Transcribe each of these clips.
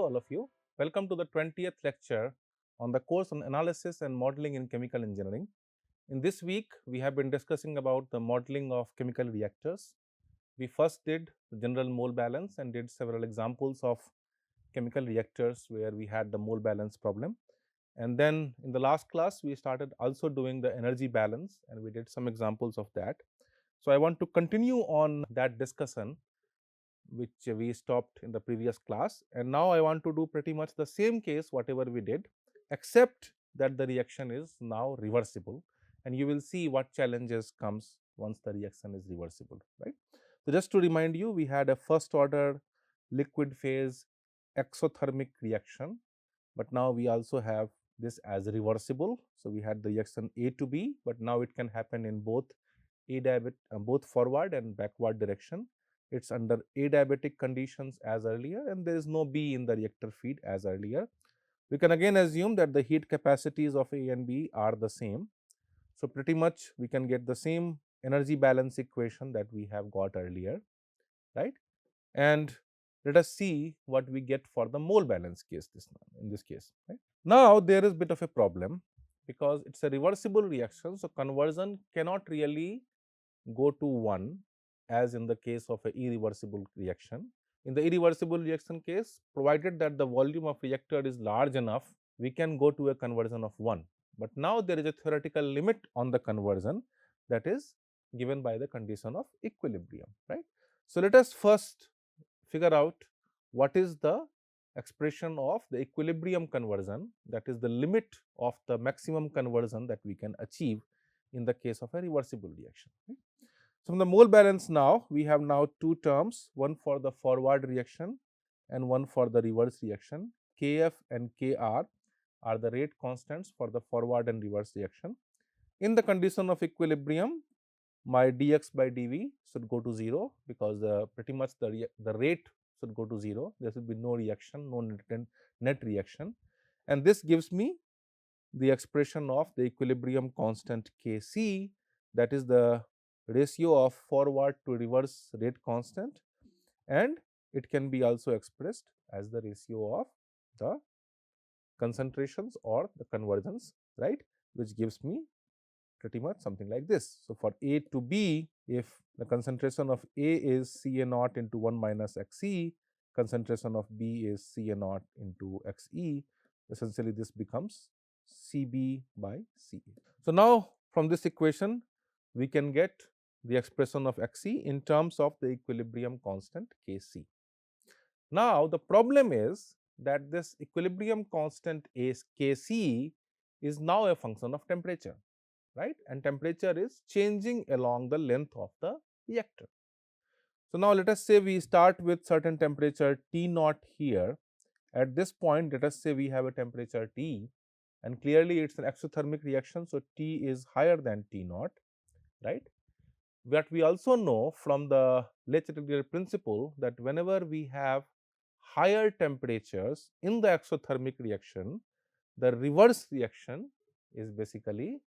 all of you. Welcome to the 20th lecture on the course on analysis and modeling in chemical engineering. In this week, we have been discussing about the modeling of chemical reactors. We first did the general mole balance and did several examples of chemical reactors where we had the mole balance problem. And then in the last class, we started also doing the energy balance and we did some examples of that. So I want to continue on that discussion which we stopped in the previous class, and now I want to do pretty much the same case whatever we did, except that the reaction is now reversible, and you will see what challenges comes once the reaction is reversible, right. So just to remind you, we had a first order liquid phase exothermic reaction, but now we also have this as reversible. So we had the reaction A to B, but now it can happen in both both forward and backward direction. It's under adiabatic conditions as earlier, and there is no B in the reactor feed as earlier. We can again assume that the heat capacities of A and B are the same. So pretty much we can get the same energy balance equation that we have got earlier, right? And let us see what we get for the mole balance case in this case, right? Now there is bit of a problem because it's a reversible reaction, so conversion cannot really go to 1 as in the case of a irreversible reaction. In the irreversible reaction case, provided that the volume of reactor is large enough, we can go to a conversion of 1. But now there is a theoretical limit on the conversion that is given by the condition of equilibrium, right. So let us first figure out what is the expression of the equilibrium conversion, that is the limit of the maximum conversion that we can achieve in the case of a reversible reaction, right? So from the mole balance now, we have now two terms, one for the forward reaction and one for the reverse reaction. Kf and Kr are the rate constants for the forward and reverse reaction. In the condition of equilibrium, my dx by dv should go to 0 because pretty much the rate should go to 0. There should be no reaction, no net reaction, and this gives me the expression of the equilibrium constant Kc, that is the ratio of forward to reverse rate constant, and it can be also expressed as the ratio of the concentrations or the conversions, right, which gives me pretty much something like this. So for A to B, if the concentration of A is Ca naught into 1 minus Xe, concentration of B is Ca naught into Xe, essentially this becomes Cb by Ca. So now from this equation, we can get the expression of Xe in terms of the equilibrium constant Kc. Now the problem is that this equilibrium constant Kc is now a function of temperature, right, and temperature is changing along the length of the reactor. So now let us say we start with certain temperature T naught here. At this point, let us say we have a temperature T, and clearly it's an exothermic reaction, so T is higher than T naught, right. But we also know from the Le Chatelier principle that whenever we have higher temperatures in the exothermic reaction, the reverse reaction is basically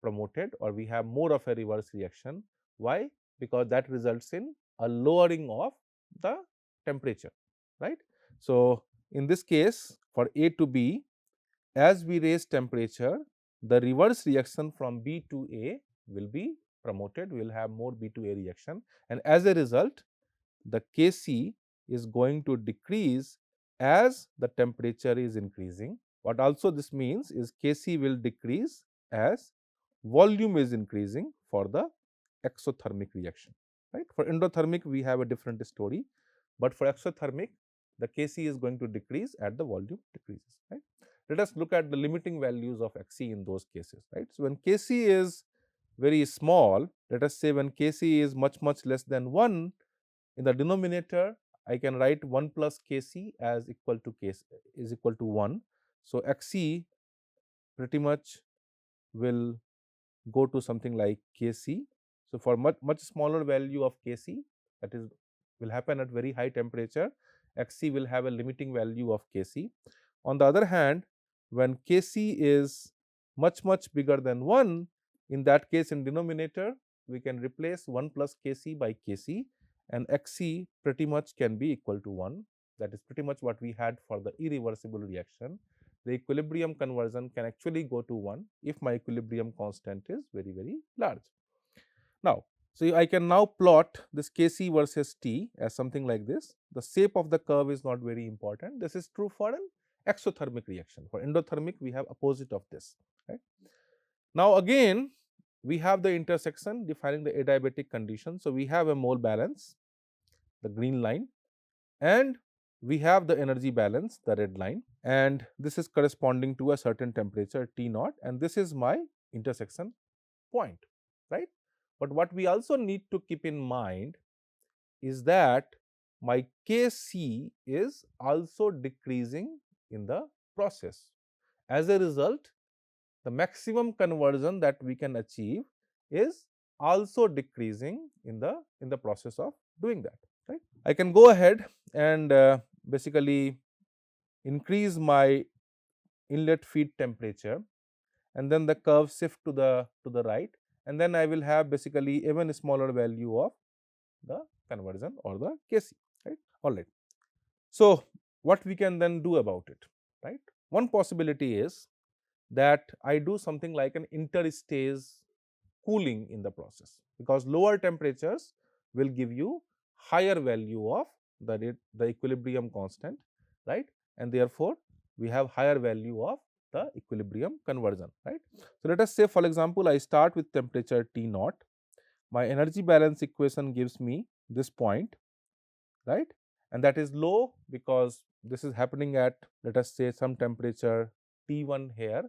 promoted, or we have more of a reverse reaction. Why? Because that results in a lowering of the temperature, right. So in this case, for A to B, as we raise temperature, the reverse reaction from B to A will be promoted, we will have more B to A reaction, and as a result the Kc is going to decrease as the temperature is increasing. What also this means is Kc will decrease as volume is increasing for the exothermic reaction, right. For endothermic we have a different story, but for exothermic the Kc is going to decrease as the volume decreases, right. Let us look at the limiting values of Xe in those cases, right. So when Kc is very small, let us say when Kc is much less than 1, in the denominator I can write 1 plus Kc as equal to Kc is equal to 1. So Xe pretty much will go to something like Kc. So for much smaller value of Kc, that is will happen at very high temperature, Xc will have a limiting value of Kc. On the other hand, when Kc is much bigger than 1, in that case in denominator we can replace 1 plus Kc by Kc, and Xc pretty much can be equal to 1. that is pretty much what we had for the irreversible reaction, the equilibrium conversion can actually go to 1 if my equilibrium constant is very, very large. Now, so I can now plot this Kc versus T as something like this. The shape of the curve is not very important. This is true for an exothermic reaction. For endothermic, we have opposite of this. Right? Now, again, we have the intersection defining the adiabatic condition. So, we have a mole balance, the green line, and we have the energy balance, the red line, and this is corresponding to a certain temperature T naught, and this is my intersection point, right? But what we also need to keep in mind is that my Kc is also decreasing in the process. As a result, the maximum conversion that we can achieve is also decreasing in the process of doing that, right? I can go ahead and basically increase my inlet feed temperature, and then the curve shift to the right, and then I will have basically even smaller value of the conversion or the Kc, right? All right. So, what we can then do about it, right? One possibility is that I do something like an interstage cooling in the process, because lower temperatures will give you higher value of the equilibrium constant, right? And therefore, we have higher value of the equilibrium conversion, right? So, let us say for example, I start with temperature T naught, my energy balance equation gives me this point, right? And that is low because this is happening at, let us say, some temperature T1 here.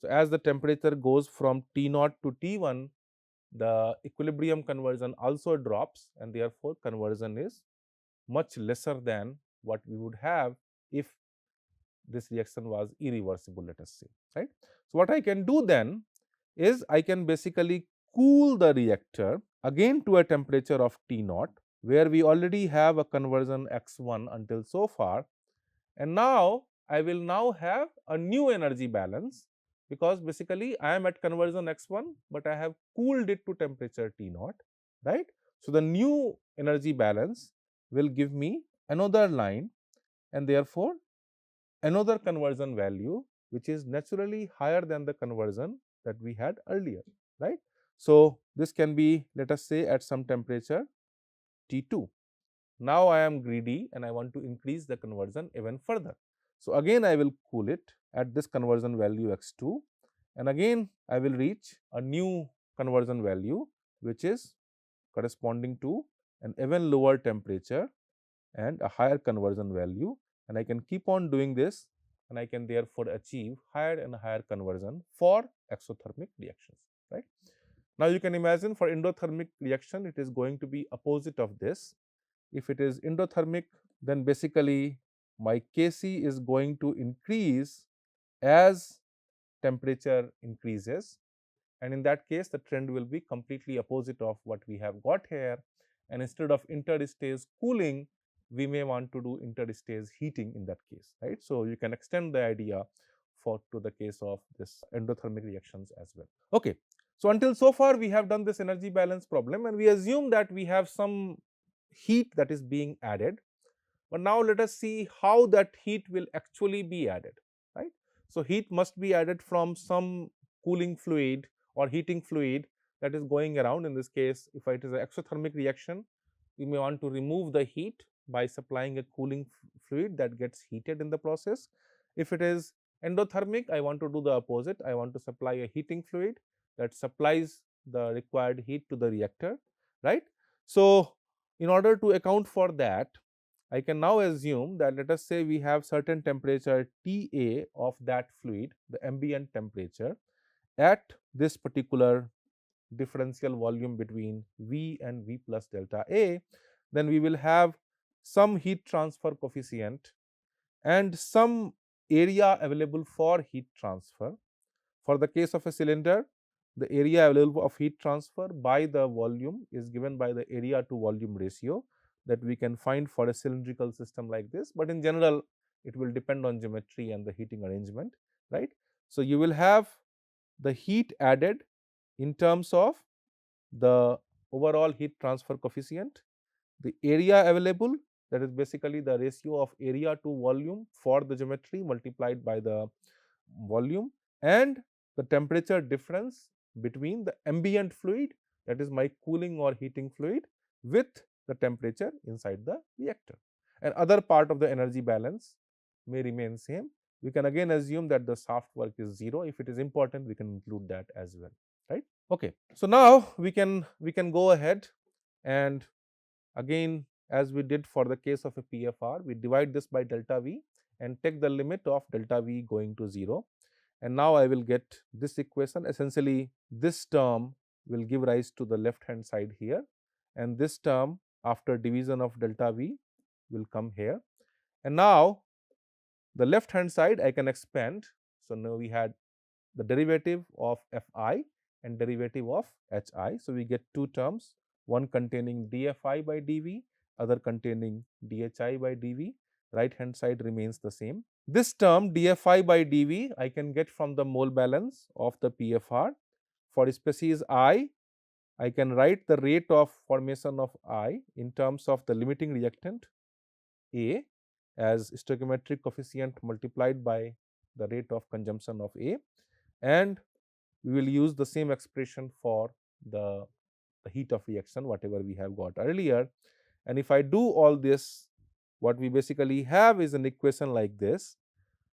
So, as the temperature goes from T naught to T1, the equilibrium conversion also drops, and therefore, conversion is much lesser than what we would have if this reaction was irreversible, let us say, right. So, what I can do then is I can basically cool the reactor again to a temperature of T naught, where we already have a conversion x1 until so far, and now I will now have a new energy balance, because basically I am at conversion x1, but I have cooled it to temperature T naught, right. So, the new energy balance will give me another line, and therefore, another conversion value which is naturally higher than the conversion that we had earlier, right. So, this can be, let us say, at some temperature T2. Now, I am greedy and I want to increase the conversion even further. So, again I will cool it at this conversion value x2, and again I will reach a new conversion value which is corresponding to an even lower temperature and a higher conversion value, and I can keep on doing this, and I can therefore achieve higher and higher conversion for exothermic reactions, right. Now, you can imagine for endothermic reaction it is going to be opposite of this. If it is endothermic, then basically my Kc is going to increase as temperature increases, and in that case the trend will be completely opposite of what we have got here, and instead of interstage cooling, we may want to do interstage heating in that case, right. So, you can extend the idea for to the case of this endothermic reactions as well. Okay. So, until so far we have done this energy balance problem, and we assume that we have some heat that is being added. But now let us see how that heat will actually be added, right. So, heat must be added from some cooling fluid or heating fluid that is going around. In this case, if it is an exothermic reaction, we may want to remove the heat by supplying a cooling fluid that gets heated in the process. If it is endothermic, I want to do the opposite. I want to supply a heating fluid that supplies the required heat to the reactor, right. So, in order to account for that, I can now assume that, let us say, we have certain temperature Ta of that fluid, the ambient temperature, at this particular differential volume between V and V plus delta A, then we will have some heat transfer coefficient and some area available for heat transfer. For the case of a cylinder, the area available of heat transfer by the volume is given by the area to volume ratio that we can find for a cylindrical system like this, but in general it will depend on geometry and the heating arrangement, right. So, you will have the heat added in terms of the overall heat transfer coefficient, the area available that is basically the ratio of area to volume for the geometry multiplied by the volume, and the temperature difference between the ambient fluid, that is my cooling or heating fluid, with the temperature inside the reactor. And other part of the energy balance may remain same. We can again assume that the shaft work is 0. If it is important, we can include that as well, right? Okay. So now we can go ahead and again, as we did for the case of a PFR, we divide this by delta V and take the limit of delta V going to 0. And now I will get this equation. Essentially, this term will give rise to the left hand side here, and this term after division of delta V will come here. And now the left hand side I can expand. So now we had the derivative of Fi and derivative of Hi. So we get two terms, one containing dFi by dV, other containing dHi by dV. Right hand side remains the same. This term dFi by dV I can get from the mole balance of the PFR. For species I can write the rate of formation of I in terms of the limiting reactant A as stoichiometric coefficient multiplied by the rate of consumption of A, and we will use the same expression for the heat of reaction whatever we have got earlier. And if I do all this, what we basically have is an equation like this.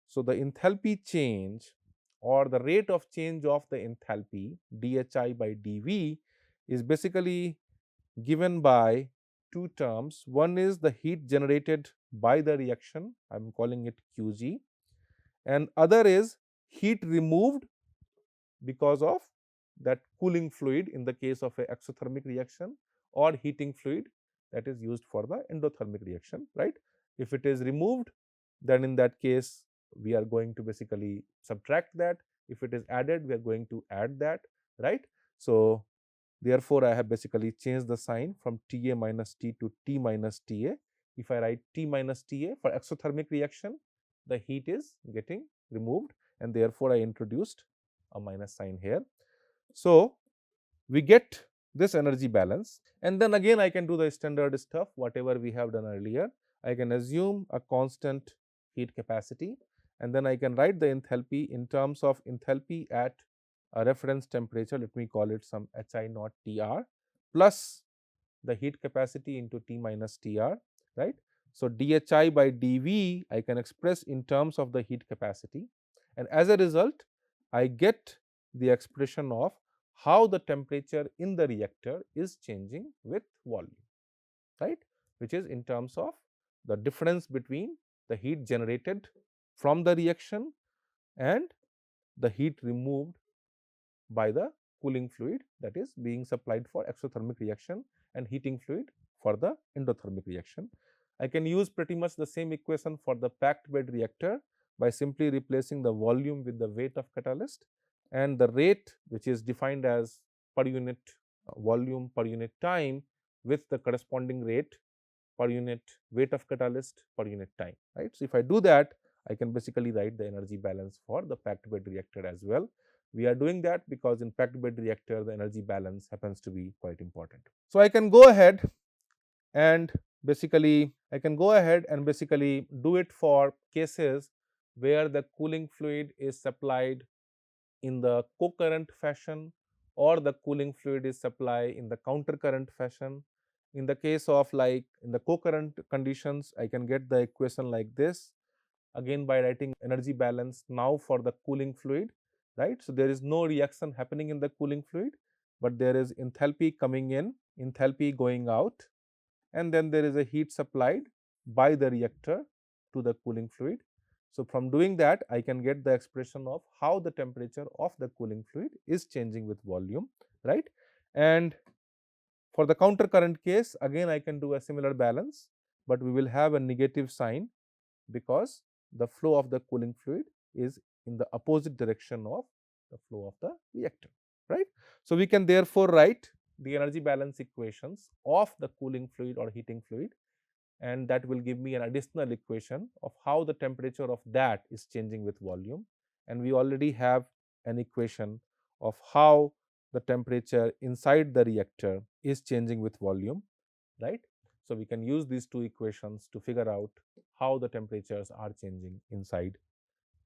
So the enthalpy change or the rate of change of the enthalpy dHi by dV is basically given by two terms. One is the heat generated by the reaction, I am calling it Qg, and other is heat removed because of that cooling fluid in the case of a exothermic reaction, or heating fluid that is used for the endothermic reaction, right? If it is removed, then in that case we are going to basically subtract that. If it is added, we are going to add that, right? So therefore I have basically changed the sign from Ta minus T to T minus Ta. If I write T minus Ta for exothermic reaction, the heat is getting removed, and therefore I introduced a minus sign here. So we get this energy balance, and then again I can do the standard stuff whatever we have done earlier. I can assume a constant heat capacity, and then I can write the enthalpy in terms of enthalpy at a reference temperature, let me call it some Hi naught Tr, plus the heat capacity into T minus Tr, right? So dHi by dV I can express in terms of the heat capacity, and as a result I get the expression of how the temperature in the reactor is changing with volume, right, which is in terms of the difference between the heat generated from the reaction and the heat removed by the cooling fluid that is being supplied for exothermic reaction and heating fluid for the endothermic reaction. I can use pretty much the same equation for the packed bed reactor by simply replacing the volume with the weight of catalyst, and the rate, which is defined as per unit volume per unit time, with the corresponding rate per unit weight of catalyst per unit time, right. So if I do that, I can basically write the energy balance for the packed bed reactor as well. We are doing that because in packed bed reactor the energy balance happens to be quite important. So I can go ahead and basically do it for cases where the cooling fluid is supplied in the co-current fashion, or the cooling fluid is supplied in the counter current fashion. In the case of like in the co-current conditions, I can get the equation like this, again by writing energy balance now for the cooling fluid, right. So there is no reaction happening in the cooling fluid, but there is enthalpy coming in, enthalpy going out, and then there is a heat supplied by the reactor to the cooling fluid. So from doing that, I can get the expression of how the temperature of the cooling fluid is changing with volume, right. And for the counter current case, again I can do a similar balance, but we will have a negative sign because the flow of the cooling fluid is in the opposite direction of the flow of the reactor, right. So we can therefore write the energy balance equations of the cooling fluid or heating fluid, and that will give me an additional equation of how the temperature of that is changing with volume. And we already have an equation of how the temperature inside the reactor is changing with volume, right. So we can use these two equations to figure out how the temperatures are changing inside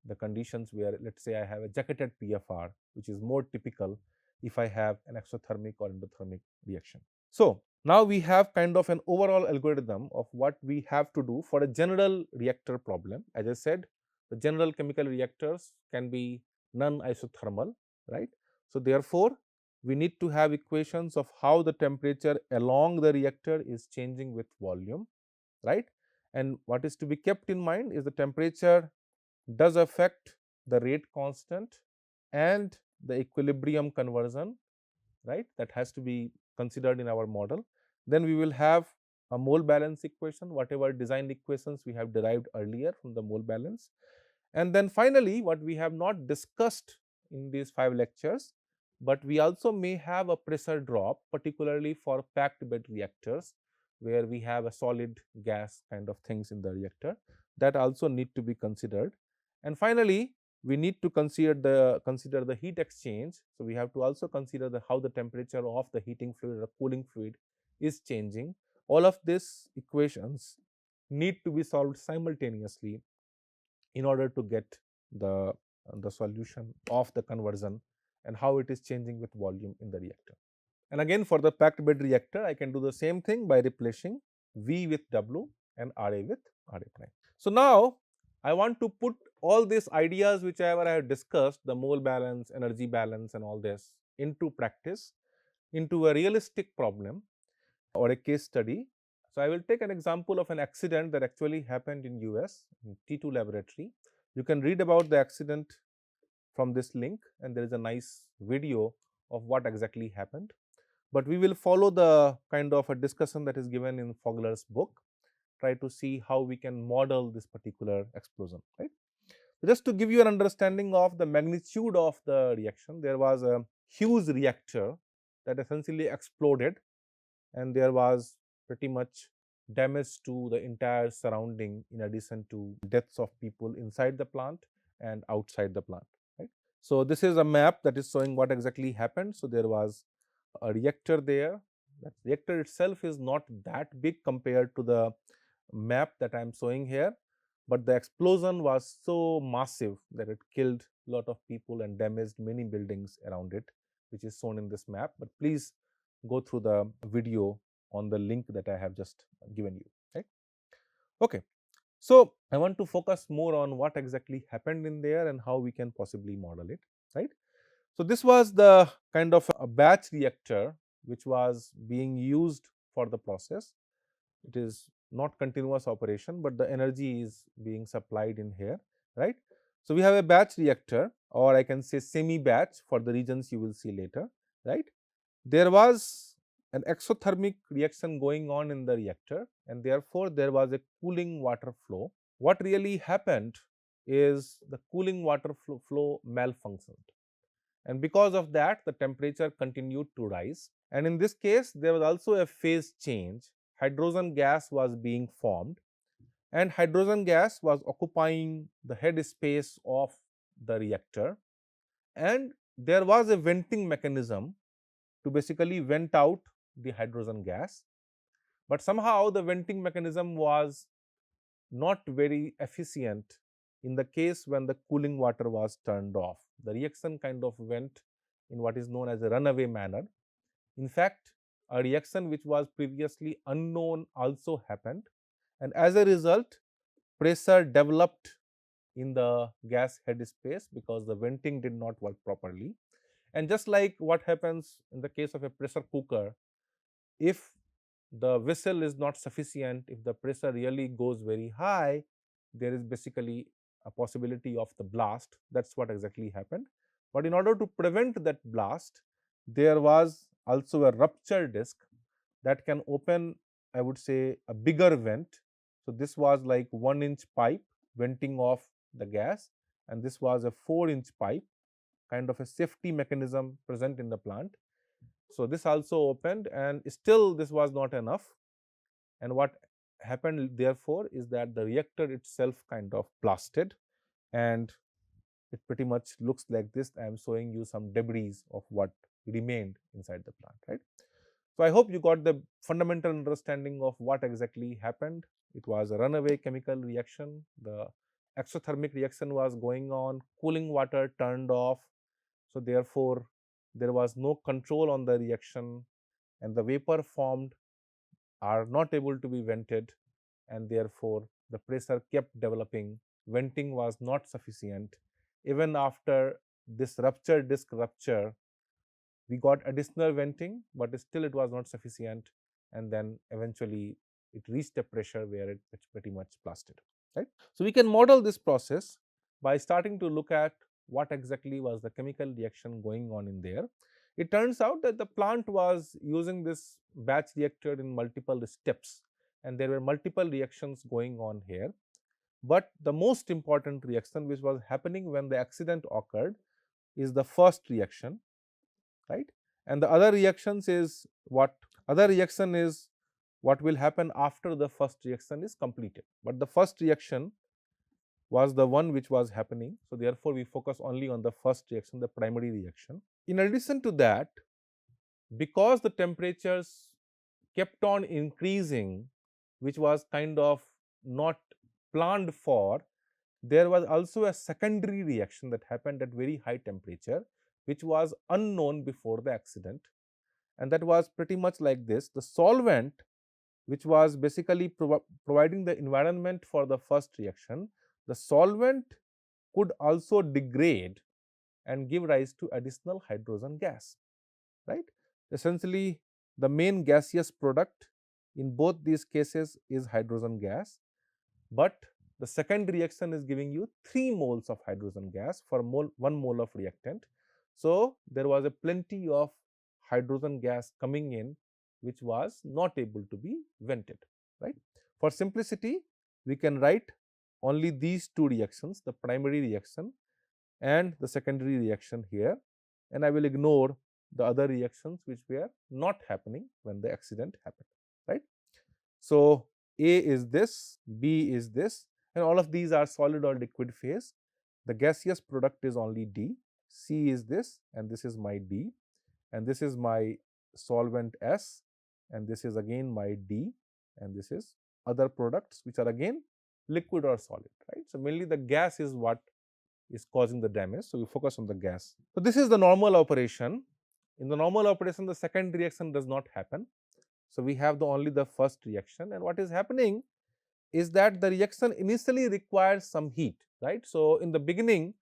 the conditions where, let's say, I have a jacketed PFR, which is more typical if I have an exothermic or endothermic reaction. So now we have kind of an overall algorithm of what we have to do for a general reactor problem. As I said, the general chemical reactors can be non-isothermal, right? So therefore, we need to have equations of how the temperature along the reactor is changing with volume, right? And what is to be kept in mind is the temperature does affect the rate constant and the equilibrium conversion, right? That has to be considered in our model. Then we will have a mole balance equation, whatever design equations we have derived earlier from the mole balance. And then finally, what we have not discussed in these 5 lectures, but we also may have a pressure drop, particularly for packed bed reactors, where we have a solid gas kind of things in the reactor, that also need to be considered. And finally, we need to consider the heat exchange. So we have to also consider how the temperature of the heating fluid or cooling fluid is changing. All of these equations need to be solved simultaneously in order to get the solution of the conversion and how it is changing with volume in the reactor. And again, for the packed bed reactor, I can do the same thing by replacing V with W and RA with RA prime. So now I want to put all these ideas whichever I have discussed, the mole balance, energy balance and all this, into practice, into a realistic problem or a case study. So I will take an example of an accident that actually happened in US, in T2 laboratory. You can read about the accident from this link, and there is a nice video of what exactly happened. But we will follow the kind of a discussion that is given in Fogler's book, try to see how we can model this particular explosion, right? Just to give you an understanding of the magnitude of the reaction, there was a huge reactor that essentially exploded, and there was pretty much damage to the entire surrounding, in addition to deaths of people inside the plant and outside the plant, right? So this is a map that is showing what exactly happened. So there was a reactor there. That reactor itself is not that big compared to the map that I am showing here, but the explosion was so massive that it killed a lot of people and damaged many buildings around it, which is shown in this map. But please go through the video on the link that I have just given you, right? Okay. So I want to focus more on what exactly happened in there and how we can possibly model it, right? So this was the kind of a batch reactor which was being used for the process. It is not continuous operation, but the energy is being supplied in here, right? So we have a batch reactor, or I can say semi batch for the regions you will see later, right? There was an exothermic reaction going on in the reactor, and therefore there was a cooling water flow. What really happened is the cooling water flow malfunctioned, and because of that the temperature continued to rise. And in this case there was also a phase change. Hydrogen gas was being formed, and hydrogen gas was occupying the head space of the reactor, and there was a venting mechanism to basically vent out the hydrogen gas, but somehow the venting mechanism was not very efficient in the case when the cooling water was turned off. The reaction kind of went in what is known as a runaway manner. In fact, a reaction which was previously unknown also happened, and as a result, pressure developed in the gas head space because the venting did not work properly. And just like what happens in the case of a pressure cooker, if the vessel is not sufficient, if the pressure really goes very high, there is basically a possibility of the blast. That's what exactly happened. But in order to prevent that blast, there was also a rupture disk that can open, I would say, a bigger vent. So this was like 1-inch pipe venting off the gas, and this was a 4-inch pipe, kind of a safety mechanism present in the plant. So this also opened, and still this was not enough. And what happened therefore is that the reactor itself kind of blasted, and it pretty much looks like this. I am showing you some debris of what remained inside the plant, right? So I hope you got the fundamental understanding of what exactly happened. It was a runaway chemical reaction. The exothermic reaction was going on, cooling water turned off. So therefore, there was no control on the reaction, and the vapor formed are not able to be vented, and therefore the pressure kept developing. Venting was not sufficient. Even after this disk rupture, we got additional venting, but still it was not sufficient, and then eventually it reached a pressure where it's pretty much blasted, right? So we can model this process by starting to look at what exactly was the chemical reaction going on in there. It turns out that the plant was using this batch reactor in multiple steps, and there were multiple reactions going on here. But the most important reaction which was happening when the accident occurred is the first reaction, right? And the other reactions is what? Other reaction is what will happen after the first reaction is completed. But the first reaction was the one which was happening. So therefore, we focus only on the first reaction, the primary reaction. In addition to that, because the temperatures kept on increasing, which was kind of not planned for, there was also a secondary reaction that happened at very high temperature, which was unknown before the accident. And that was pretty much like this: the solvent, which was basically providing the environment for the first reaction, the solvent could also degrade and give rise to additional hydrogen gas, right? Essentially, the main gaseous product in both these cases is hydrogen gas, but the second reaction is giving you 3 moles of hydrogen gas for 1 mole of reactant. So there was a plenty of hydrogen gas coming in, which was not able to be vented, right? For simplicity, we can write only these two reactions, the primary reaction and the secondary reaction here, and I will ignore the other reactions which were not happening when the accident happened, right? So A is this, B is this, and all of these are solid or liquid phase. The gaseous product is only D. C is this, and this is my D, and this is my solvent S, and this is again my D, and this is other products which are again liquid or solid, right? So mainly the gas is what is causing the damage. So we focus on the gas. So this is the normal operation. In the normal operation, the second reaction does not happen. So we have only the first reaction, and what is happening is that the reaction initially requires some heat, right? So in the beginning,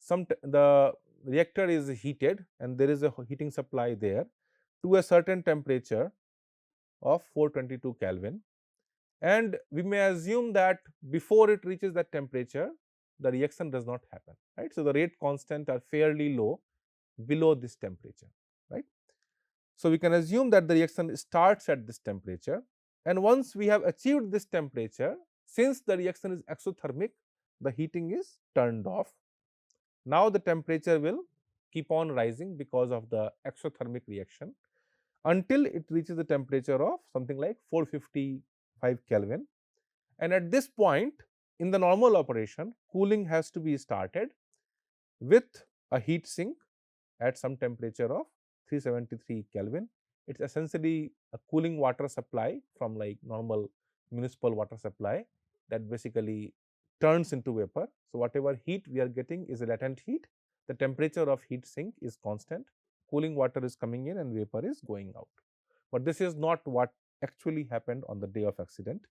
the reactor is heated, and there is a heating supply there to a certain temperature of 422 Kelvin. And we may assume that before it reaches that temperature, the reaction does not happen, right? So the rate constant are fairly low below this temperature, right? So we can assume that the reaction starts at this temperature, and once we have achieved this temperature, since the reaction is exothermic, the heating is turned off. Now the temperature will keep on rising because of the exothermic reaction until it reaches the temperature of something like 455 Kelvin. And at this point, in the normal operation, cooling has to be started with a heat sink at some temperature of 373 Kelvin. It's essentially a cooling water supply from like normal municipal water supply that basically turns into vapor. So whatever heat we are getting is a latent heat. The temperature of heat sink is constant. Cooling water is coming in and vapor is going out. But this is not what actually happened on the day of accident.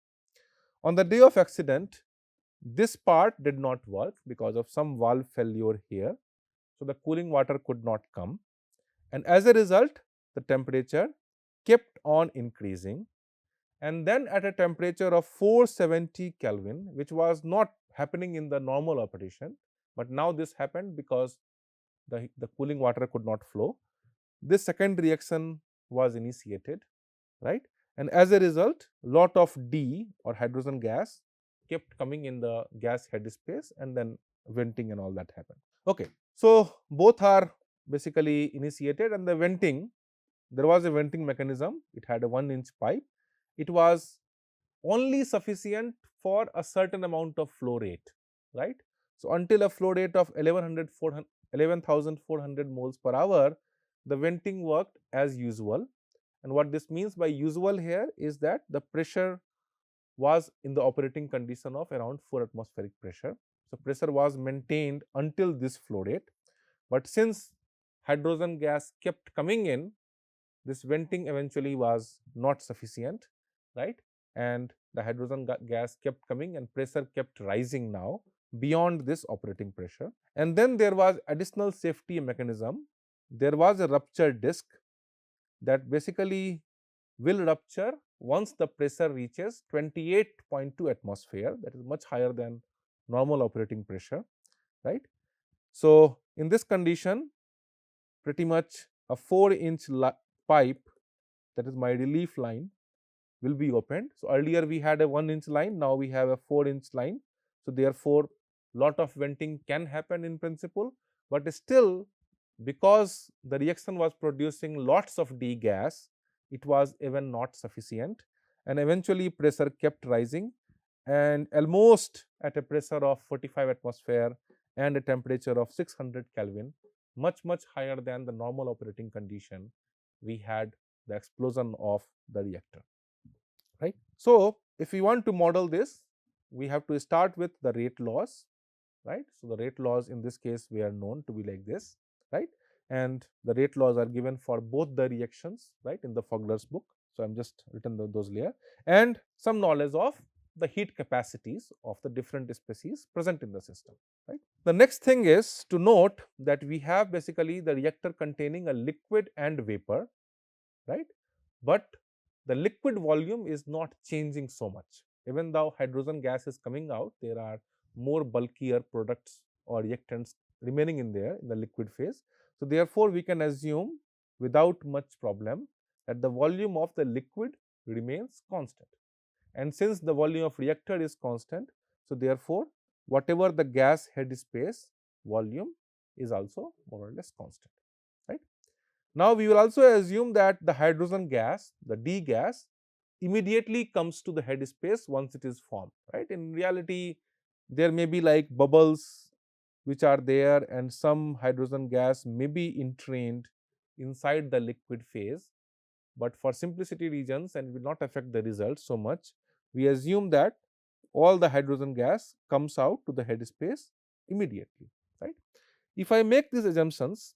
On the day of accident, this part did not work because of some valve failure here. So the cooling water could not come, and as a result, the temperature kept on increasing, and then at a temperature of 470 Kelvin, which was not happening in the normal operation, but now this happened because the cooling water could not flow. This second reaction was initiated, right? And as a result, lot of D or hydrogen gas kept coming in the gas head space, and then venting and all that happened. Okay, so both are basically initiated, and the venting, there was a venting mechanism. It had a 1-inch pipe. It was only sufficient for a certain amount of flow rate, right? So until a flow rate of 11,400 moles per hour, the venting worked as usual. And what this means by usual here is that the pressure was in the operating condition of around 4 atmospheric pressure. So, pressure was maintained until this flow rate, but since hydrogen gas kept coming in, this venting eventually was not sufficient, right? And the hydrogen gas kept coming and pressure kept rising now beyond this operating pressure. And then there was additional safety mechanism. There was a rupture disk that basically will rupture once the pressure reaches 28.2 atmosphere, that is much higher than normal operating pressure, right? So, in this condition, pretty much a 4-inch pipe, that is my relief line, will be opened. So, earlier we had a 1-inch line, now we have a 4-inch line. So, therefore, lot of venting can happen in principle, but still, because the reaction was producing lots of D gas, it was even not sufficient, and eventually pressure kept rising, and almost at a pressure of 45 atmosphere and a temperature of 600 Kelvin, much higher than the normal operating condition, we had the explosion of the reactor, right? So, if we want to model this, we have to start with the rate laws, right? So, the rate laws in this case we are known to be like this, right? And the rate laws are given for both the reactions, right, in the Fogler's book. So, I am just written those layer, and some knowledge of the heat capacities of the different species present in the system, right. The next thing is to note that we have basically the reactor containing a liquid and vapor, right, but the liquid volume is not changing so much. Even though hydrogen gas is coming out, there are more bulkier products or reactants remaining in there in the liquid phase. So, therefore, we can assume without much problem that the volume of the liquid remains constant. And since the volume of reactor is constant, so therefore, whatever the gas head space volume is also more or less constant, right. Now, we will also assume that the hydrogen gas, the D gas, immediately comes to the head space once it is formed, right. In reality, there may be like bubbles which are there, and some hydrogen gas may be entrained inside the liquid phase, but for simplicity reasons and will not affect the result so much, we assume that all the hydrogen gas comes out to the head space immediately, right. If I make these assumptions,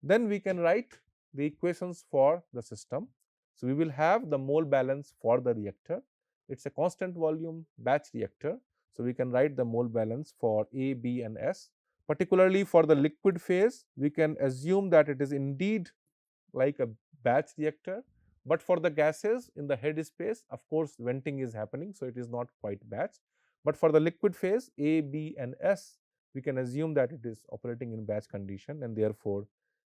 then we can write the equations for the system. So, we will have the mole balance for the reactor. It is a constant volume batch reactor. So, we can write the mole balance for A, B and S. Particularly for the liquid phase, we can assume that it is indeed like a batch reactor, but for the gases in the head space, of course, venting is happening. So, it is not quite batch, but for the liquid phase A, B and S, we can assume that it is operating in batch condition, and therefore,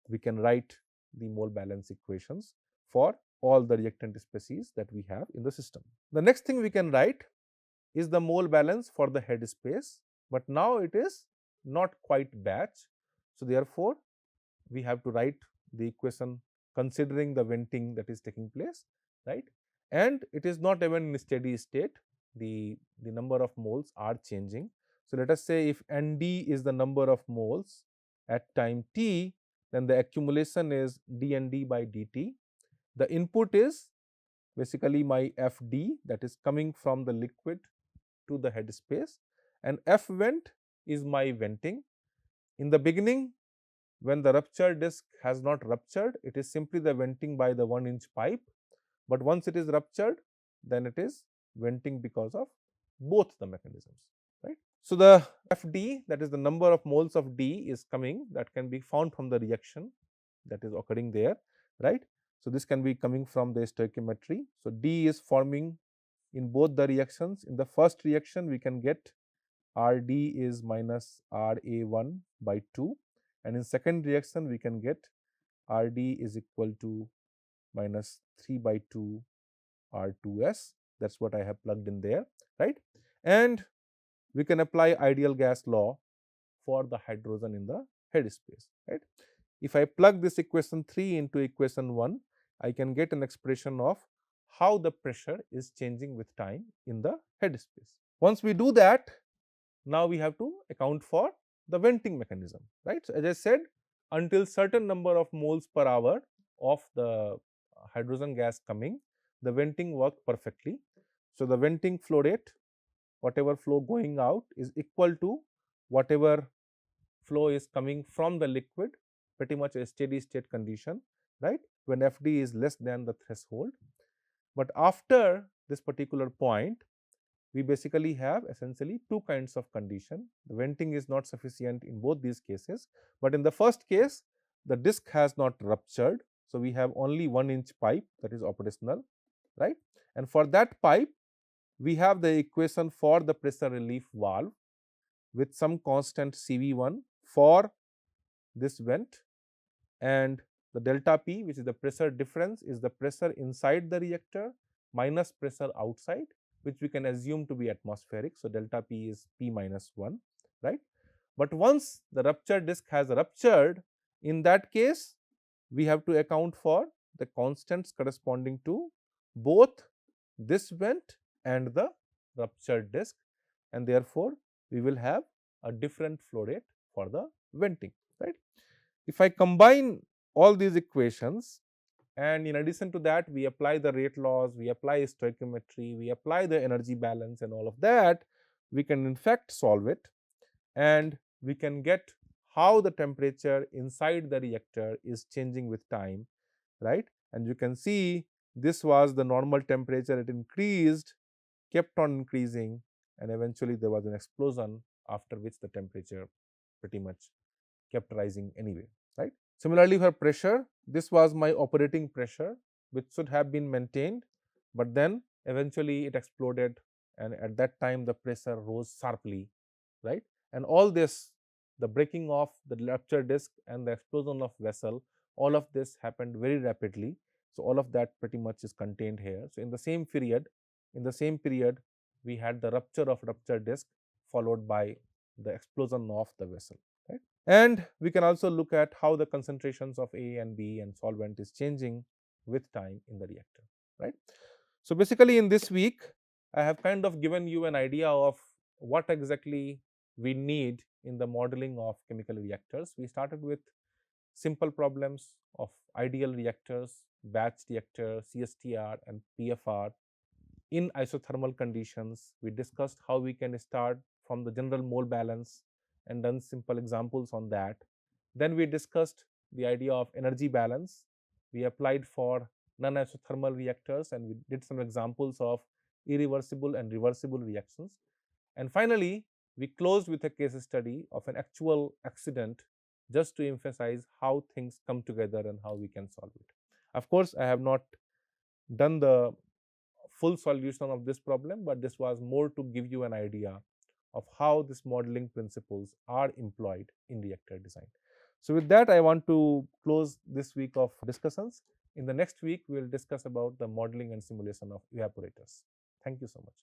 we can write the mole balance equations for all the reactant species that we have in the system. The next thing we can write is the mole balance for the head space, but now it is not quite batch. So, therefore, we have to write the equation considering the venting that is taking place, right, and it is not even in steady state, the number of moles are changing. So, let us say if Nd is the number of moles at time t, then the accumulation is dNd by dt. The input is basically my Fd, that is coming from the liquid to the head space, and F vent is my venting. In the beginning, when the rupture disk has not ruptured, it is simply the venting by the 1-inch pipe, but once it is ruptured, then it is venting because of both the mechanisms, right. So, the Fd, that is the number of moles of D is coming, that can be found from the reaction that is occurring there, right. So, this can be coming from the stoichiometry. So, D is forming in both the reactions. In the first reaction, we can get Rd is minus Ra1 by 2, and in second reaction we can get Rd is equal to minus 3 by 2 R2s. That is what I have plugged in there, right. And we can apply ideal gas law for the hydrogen in the head space, right. If I plug this equation 3 into equation 1, I can get an expression of how the pressure is changing with time in the head space. Once we do that, now we have to account for the venting mechanism, right. So, as I said, until certain number of moles per hour of the hydrogen gas coming, the venting worked perfectly. So the venting flow rate, whatever flow going out, is equal to whatever flow is coming from the liquid, pretty much a steady state condition, right, when FD is less than the threshold. But after this particular point, we basically have essentially two kinds of condition. The venting is not sufficient in both these cases, but in the first case, the disc has not ruptured. So we have only 1-inch pipe that is operational, right? And for that pipe, we have the equation for the pressure relief valve with some constant CV1 for this vent, and the delta P, which is the pressure difference, is the pressure inside the reactor minus pressure outside, which we can assume to be atmospheric. So delta P is P minus 1, right? But once the rupture disk has ruptured, in that case, we have to account for the constants corresponding to both this vent and the ruptured disk, and therefore we will have a different flow rate for the venting, right? If I combine all these equations, and in addition to that, we apply the rate laws, we apply stoichiometry, we apply the energy balance and all of that, we can in fact solve it, and we can get how the temperature inside the reactor is changing with time, right? And you can see this was the normal temperature, it increased, kept on increasing, and eventually there was an explosion, after which the temperature pretty much kept rising anyway, right? Similarly, for pressure, this was my operating pressure, which should have been maintained, but then eventually it exploded, and at that time the pressure rose sharply, right? And all this, the breaking of the rupture disk and the explosion of vessel, all of this happened very rapidly. So all of that pretty much is contained here. So in the same period, we had the rupture of rupture disk followed by the explosion of the vessel, right? And we can also look at how the concentrations of A and B and solvent is changing with time in the reactor, right? So basically in this week, I have kind of given you an idea of what exactly we need in the modeling of chemical reactors. We started with simple problems of ideal reactors, batch reactor, CSTR and PFR. In isothermal conditions, we discussed how we can start from the general mole balance and done simple examples on that. Then we discussed the idea of energy balance. We applied for non-isothermal reactors and we did some examples of irreversible and reversible reactions. And finally, we closed with a case study of an actual accident, just to emphasize how things come together and how we can solve it. Of course, I have not done the full solution of this problem, but this was more to give you an idea of how these modeling principles are employed in reactor design. So with that, I want to close this week of discussions. In the next week, we will discuss about the modeling and simulation of evaporators. Thank you so much.